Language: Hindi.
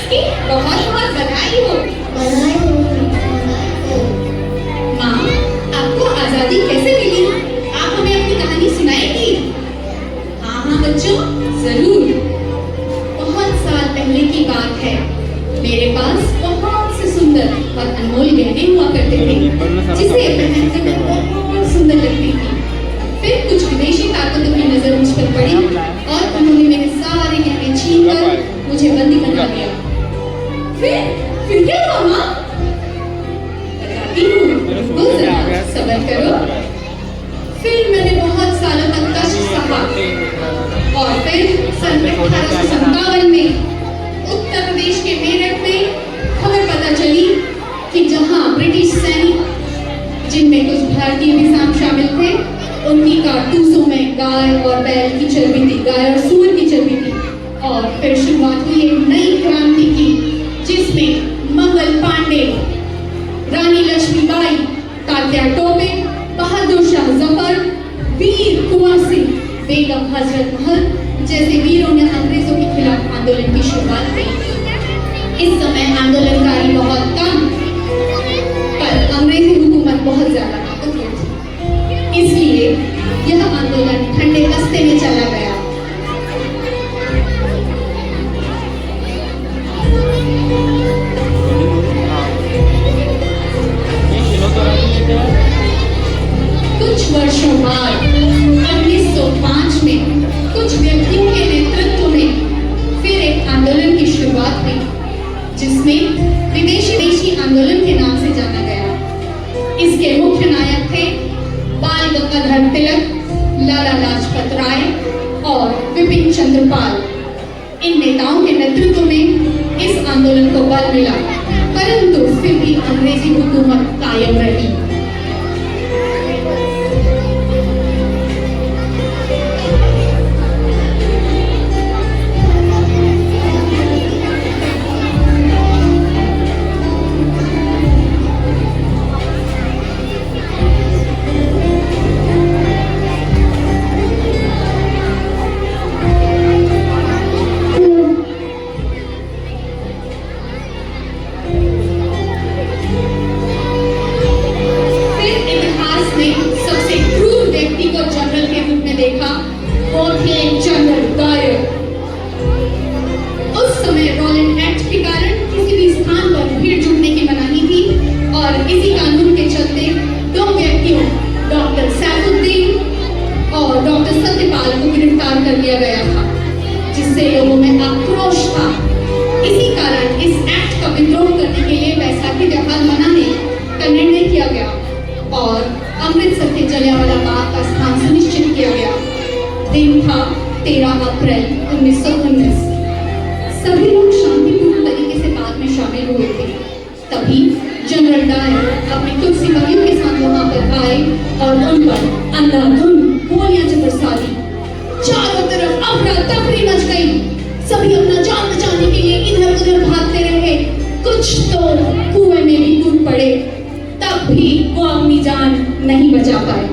की बहुत बहुत बधाई हो। माँ, आपको आजादी कैसे मिली? आप हमें अपनी कहानी सुनाएंगी? हाँ हाँ बच्चों, जरूर। बहुत साल पहले की बात है। मेरे पास बहुत से सुंदर और अनमोल गहने हुआ करते थे, जिसे पहनकर मैं बहुत सुंदर लगती थी। फिर कुछ विदेशी ताकतों की नजर मुझ पर पड़ी और उन्होंने मेरे सारे गहने छीनकर मुझे बंदी बना दिया। फिर क्या हुआ माँ? बताती हूँ, सब्र करो। फिर मैंने बहुत सालों तक कष्ट सहा और फिर सन 1857 में उत्तर प्रदेश के मेरठ में खबर पता चली कि जहां ब्रिटिश सैनिक, जिनमें कुछ भारतीय भी शामिल थे, उनकी कारतूसों में गाय और बैल की चर्बी थी, गाय और सूअर की चर्बी थी। और फिर शुरुआत हुई एक नई क्रांति की, जिसमें मंगल पांडे, रानी लक्ष्मीबाई, तात्या टोपे, बहादुर शाह जफर, वीर कुंवर सिंह, बेगम हजरत महल जैसे वीरों ने अंग्रेजों के खिलाफ आंदोलन की शुरुआत की। इस समय आंदोलनकारी बहुत कम, पर अंग्रेजी हुकूमत बहुत ज्यादा ताकतवर थी, इसलिए यह आंदोलन ठंडे रास्ते में चला गया। कुछ वर्षों बाद 1905 में कुछ व्यक्तियों के नेतृत्व में फिर एक आंदोलन की शुरुआत हुई, जिसमें विदेशी आंदोलन के नाम से जाना गया। इसके मुख्य नायक थे बाल गंगाधर तिलक, लाला लाजपत राय और विपिन चंद्र पाल। इन नेताओं के नेतृत्व में इस आंदोलन को बल मिला, परंतु फिर भी अंग्रेजी हुकूमत कायम रही। देखा वो थे जनरल डायर। उस समय रॉलेट एक्ट के कारण किसी भी स्थान पर भीड़ जुटने की मनाही थी और इसी कानून के चलते दो व्यक्तियों, डॉक्टर सैफुद्दीन और डॉक्टर सत्यपाल को गिरफ्तार कर लिया गया था, जिससे लोगों में आक्रोश था। इसी कारण इस एक्ट का विद्रोह करने के लिए बैसाखी त्योहार मनाने का निर्णय किया गया और अमृतसर के जलियांवाला बाग का स्थान सुनिश्चित किया गया। दिन था 13 अप्रैल 1919। सभी लोग शांतिपूर्ण तरीके से बाग में शामिल हुए थे। तभी जनरल डायर अपने कुछ सिपाहियों के साथ वहां पर आए और उन पर अंधाधुंध गोलियां बरसा दी। चारों तरफ अफरा तफरी मच गई। सभी अपना जान बचाने के लिए इधर उधर भागते रहे। कुछ तो कुएं में भी कूद पड़े, तब भी वो अपनी जान नहीं बचा पाए।